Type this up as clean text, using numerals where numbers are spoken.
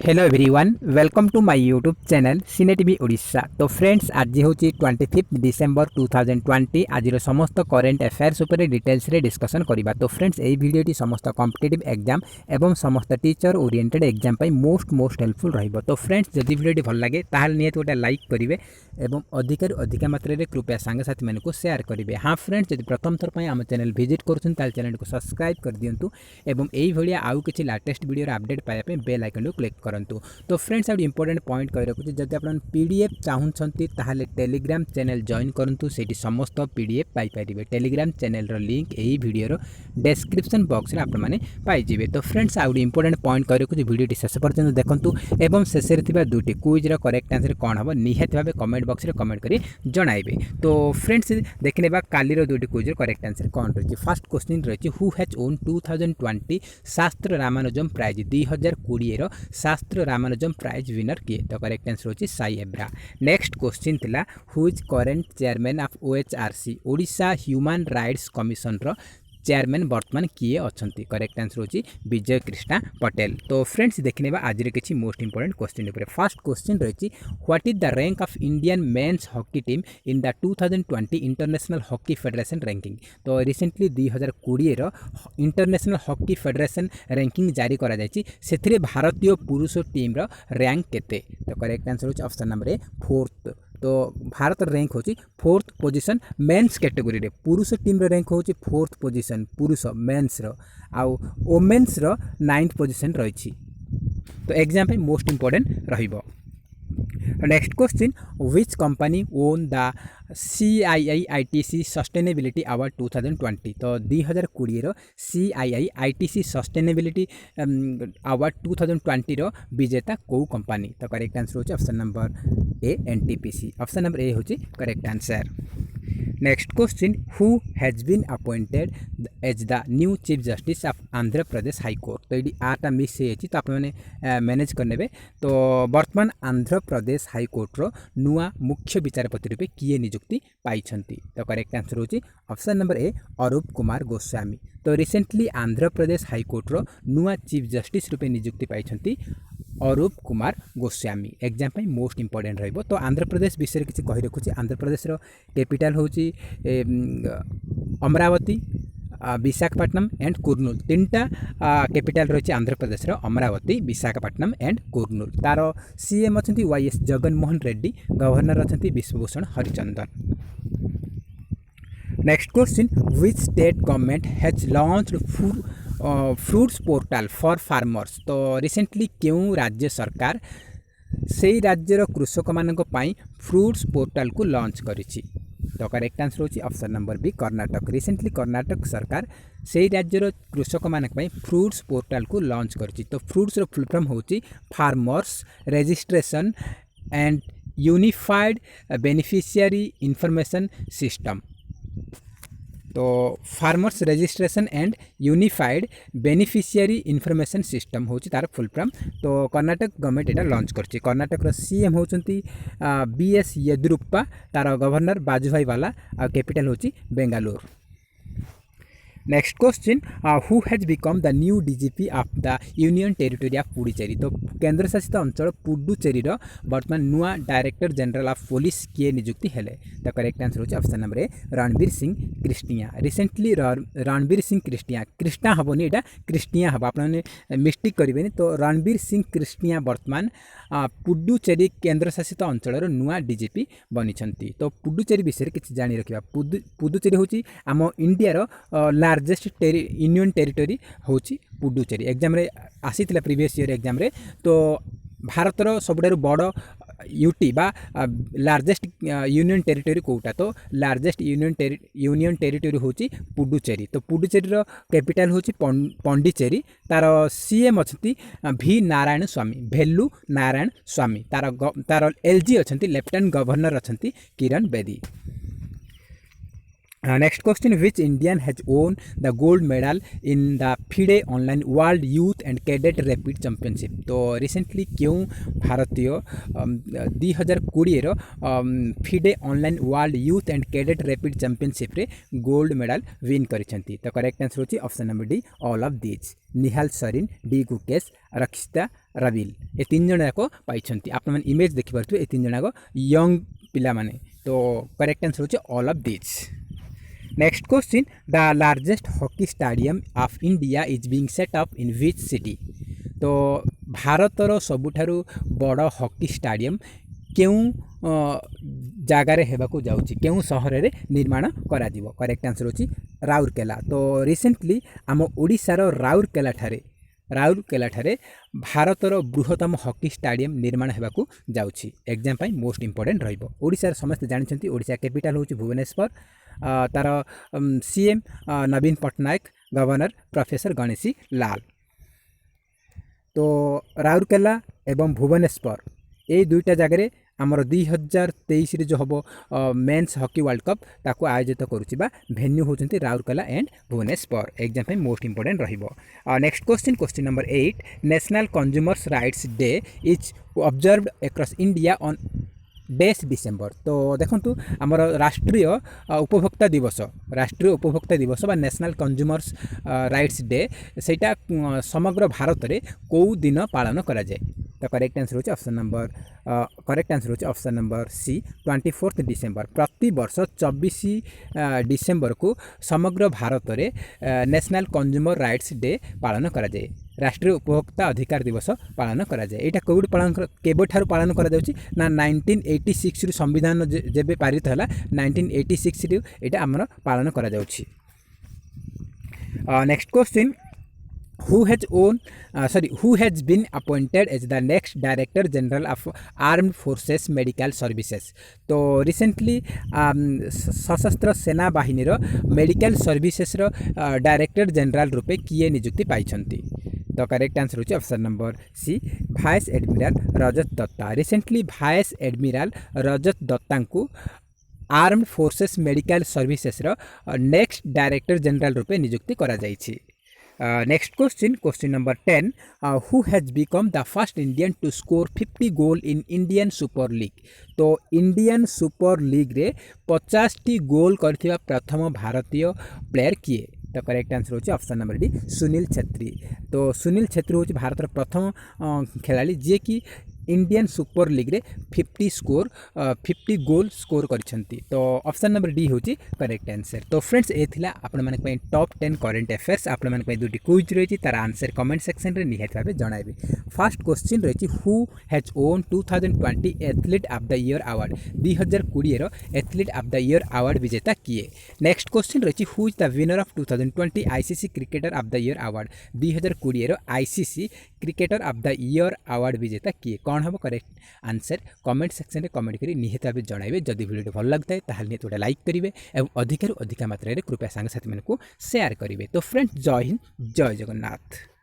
Hello everyone welcome to my YouTube channel cine TV Odisha. तो friends आज हूँ 25 December 2020 आज समस्त करेन्ट अफेयर्स उपर डिटेल्स रे डिस्कसन करवा। तो फ्रेंड्स यही वीडियोटी समस्त कॉम्पिटिटिव एग्जाम एवं समस्त teacher oriented exam most helpful रहिबो। तो फ्रेंड्स जदि वीडियोटी भल लगे ताहले नियत गोटे लाइक करेंगे एवं अधिक मात्रा रे कृपया सांगसाथी मानक शेयर करेंगे। हाँ फ्रेंड्स जब प्रथम थर आम चैनल विजिट करुछन ताल चैनल को सब्सक्राइब कर दिंतु एवं यही भलिया आउ किछि लेटेस्ट वीडियो अपडेट पाइबा बेल आइकन को क्लिक करंतु। तो फ्रेंड्स आउट इंपोर्टेंट पॉइंट कहि रखुछि जदि आपण पीडीएफ चाहूछंती ताहले टेलीग्राम चैनल जॉइन करंतु सेठी समस्त पीडीएफ पाई परिबे। टेलीग्राम चैनल रो लिंक एही वीडियो रो डिस्क्रिप्शन बॉक्स रे आपण माने पाई जिवे। तो फ्रेंड्स आउट इंपोर्टेंट पॉइंट कहि रखुछि वीडियोटी शेष पर्यंत देखंतु एवं शेष रे थिबा दुटी क्विज रो करेक्ट आंसर कोन हबो निहात भाबे कमेंट बॉक्स रे कमेंट करी जणाइबे। तो फ्रेंड्स देखनेबा काली रो दुटी क्विज रो करेक्ट आंसर कोन रहिछि। फर्स्ट क्वेश्चन रहिछि who has won 2020 Sastra Ramanujan prize 2020 रो शास्त्र रामानुजम प्राइज विनर किए। तो करेक्ट आंसर होची साई एब्रा। नेक्स्ट क्वेश्चन थिला who is current chairman of OHRC Odisha human rights commission रो चेयरमैन वर्तमान किए अछंती। करेक्ट आंसर होची विजय कृष्णा पटेल। तो फ्रेंड्स देखनेबा आज रे किछि मोस्ट इंपोर्टेंट क्वेश्चन ऊपर। फर्स्ट क्वेश्चन रहिछि what is the rank of Indian men's hockey team in the 2020 International Hockey Federation ranking. तो रिसेंटली 2020 रो इंटरनेशनल हॉकी फेडरेशन रैंकिंग जारी करा जायछि सेथिरे भारतीय पुरुष टीम रो रैंक केते। तो करेक्ट आंसर होची ऑप्शन नंबर ए 4th। तो भारत रैंक होची 4th पोजीशन मेंस कैटेगरी रे पुरुष टीम रो रैंक होची 4th पोजीशन पुरुष मेंस रो आउ वोमेन्स रो 9th पोजीशन रहिछि। तो एग्जाम पे मोस्ट इंपोर्टेंट रहिबो। Next question which company own the CII ITC Sustainability Award 2020। तो 2020 रो CII ITC Sustainability Award 2020 रो विजेता को कंपनी। तो करेक्ट आंसर होची option number A NTPC। Option number A होची correct answer. Next question who has been appointed as the new chief justice of Andhra Pradesh high court. तो ये आटा miss है तो आपने मैनेज करने। तो वर्तमान आंध्र प्रदेश हाईकोर्ट रो नुआ मुख्य विचारपति रूपे किए नियुक्ति पाई। तो करेक्ट आंसर होची ऑप्शन नंबर ए अरूप कुमार गोस्वामी। तो रिसेंटली आंध्र प्रदेश हाईकोर्ट रो नुआ चीफ जस्टिस रूपे नियुक्ति पाई अरूप कुमार गोस्वामी। एग्जाम पे मोस्ट इंपोर्टेंट रहिबो। तो आंध्र प्रदेश विषय किसी कहि रखुछि आंध्र प्रदेश रो कैपिटल होची अमरावती विशाखापट्टनम एंड कुर्नूल। तीनटा कैपिटल रही आंध्र प्रदेश रो अमरावती विशाखापट्टनम एंड कुर्नूल। तार सीएम अछंती YS जगनमोहन रेड्डी गवर्नर अछंती Vishwabhushan Harichandan. Next question which state government has launched FRUITS portal for farmers. तो रिसेंटली क्यों राज्य सरकार से राज्यर कृषक मानक पई फ्रूट्स पोर्टल को लॉन्च करिछि। तो करेक्ट आंसर होची option number B Karnataka. Recently Karnataka सरकार से राज्यर कृषक मानक पई फ्रूट्स पोर्टल को लॉन्च करिछि। तो फ्रूट्स रो फुल फॉर्म होची farmers registration and unified beneficiary information system. तो farmers registration and unified beneficiary information system होची तार फुल फॉर्म। तो कर्नाटक गवर्नमेंट एटा लॉन्च करछि। कर्नाटक रो सीएम होचंती BS येदियुरप्पा तार गवर्नर बाजुभाई वाला आ कैपिटल होची Bengaluru. Next question who has become the new DGP of the union territory of Puducherry. तो केंद्र शासित अंचल पुडुचेरी रो वर्तमान नुआ डायरेक्टर जनरल ऑफ पुलिस किए नियुक्ति हेले। तो करेक्ट आंसर होची option number A Ranbir Singh Krishnia. Recently Ranbir Singh Krishna हबोनी एटा कृष्णिया हबो आपने मिस्टेक करिवेनी। तो रणबीर सिंह कृष्णिया वर्तमान पुडुचेरी केंद्र शासित अंचल रो नुआ डीजीपी बनिछंती। तो पुडुचेरी विषय किछि जानि रखिबा। पुडुचेरी होची आम इंडिया रो लार्जेस्ट यूनियन टेरिटोरी होची पुडुचेरी। एग्जाम रे आसीथिला प्रीवियस ईयर एग्जाम रे। तो भारतर सबुठारु बड़ यूटी बा लार्जेस्ट यूनियन टेरिटोरी कोटा। तो लार्जेस्ट यूनियन टेरिटोरी होची पुडुचेरी। तो पुडुचेरी रो कैपिटल होची पौंडीचेरी। तार सीएम अछंती V नारायण स्वामी भेलु नारायण स्वामी। तार LG अछंती लेफ्टिनेंट गवर्नर अछंती Kiran Bedi. Next question, which Indian has won the gold medal in the FIDE online World Youth and Cadet Rapid Championship? तो रिसेंटली क्यों भारतीय 2020 FIDE online world youth and cadet rapid championship रे gold medal win करिसेंती? तो correct answer होची option number D all of this. Nihal Sarin, D Gukesh, Rakshita Ravi ए तीन जन जाक पाइछंती। आपण माने इमेज देखि परथु ए तीन जन जाक यंग पिला माने। तो करेक्ट आंसर होची all of this. Next question, the largest hockey stadium of India is being set up in which city? तो भारतर सबुठारु बड़ हॉकी स्टाडियम केउं जगार हेबाकू जाउची, केउं सहर रे निर्माण करा दिबो? करेक्ट आंसर होची राउरकेला। तो रिसेंटली आम ओडिशार राउरकेला ठारे भारतर बृहत्तम हॉकी स्टाडियम निर्माण हेबाकू जाउची। एग्जाम पाई मोस्ट इंपोर्टेंट रहिबो। ओडिशार समस्त जानिछंती ओडिशा कैपिटल होची भुवनेश्वर, तार सीएम नवीन पट्टनायक, गवर्नर प्रोफेसर गणेशी लाल। तो राउरकेला एवं भुवनेश्वर ये दुईटा जगह आमर 2023 जो हम मेन्स हॉकी वर्ल्ड कप ताको आयोजित करुच्ची बा भेन्यू होचंती राउरकेला एंड भुवनेश्वर। एग्जाम पे मोस्ट इंपोर्टेंट रहिबो। Next question, question number 8, national consumers rights day is observed across India on डेस डिसेम्बर? तो देखंतु आमर राष्ट्रीय उपभोक्ता दिवस बा नेशनल कंज्यूमर्स राइट्स डे सेटा समग्र भारत रे को दिन पालन करा जाए? तो करेक्ट आंसर होची ऑप्शन नंबर सी 24 डिसेम्बर। प्रति वर्ष 24 डिसेम्बर को समग्र भारत रे नेशनल कंज्यूमर राइट्स डे पालन करा जाए, राष्ट्रीय उपभोक्ता अधिकार दिवस पालन करा जाए। एटा केबठारु पालन करा जाउची ना 1986 रु संविधान जेबे पारित हला 1986 रु एटा हमर पालन करा जाउची। Next question, who has been appointed as the next Director General of Armed Forces Medical Services? तो रिसेंटली सशस्त्र सेना बाहिनी रो मेडिकल सर्विसेस रो डायरेक्टर जनरल रूपे किए नियुक्ति पाइछंती? तो करेक्ट आंसर होची option number C vice admiral Rajat Datta. Recently vice admiral Rajat Datta को आर्म्ड फोर्सेस मेडिकल सर्विसेस रो नेक्स्ट डायरेक्टर जनरल रूपे नियुक्ति करा जाइछि। Next question, question number 10, who has become the first Indian to score 50 goal in Indian Super League? तो Indian super league रे 50 T गोल करथिबा प्रथम भारतीय प्लेयर किए? तो करेक्ट आंसर होची option number D Sunil Chhetri. तो सुनील छेत्री होची भारतर प्रथम खिलाड़ी जे कि इंडियन सुपर लीग रे 50 गोल स्कोर करछंती। तो ऑप्शन नंबर डी होची करेक्ट आंसर। तो फ्रेंड्स ए थिला आपण माने पई टॉप 10 करंट अफेयर्स। आपण माने पई दुटी क्विज रहिची, तार आंसर कमेंट सेक्शन रे निहात भाबे जणाइबे। फर्स्ट क्वेश्चन रहिची, who has won 2020 athlete of the year award? 2020 रो athlete of the year award विजेता किए? नेक्स्ट क्वेश्चन रहिची, who is the winner of 2020 ICC cricketer of the year award? 2020 रो ICC cricketer of the year award विजेता किए? कौन हम? Correct answer comment section रे कमेंट करी निहित भाबे जणाइबे। जदि वीडियो भल लगता है ताहाल निहित गोटे लाइक करिवे एवं अधिक रु अधिक मात्रा रे कृपया संग साथी मानकु शेयर करिवे। तो फ्रेंड्स जय हिंद, जय जगन्नाथ।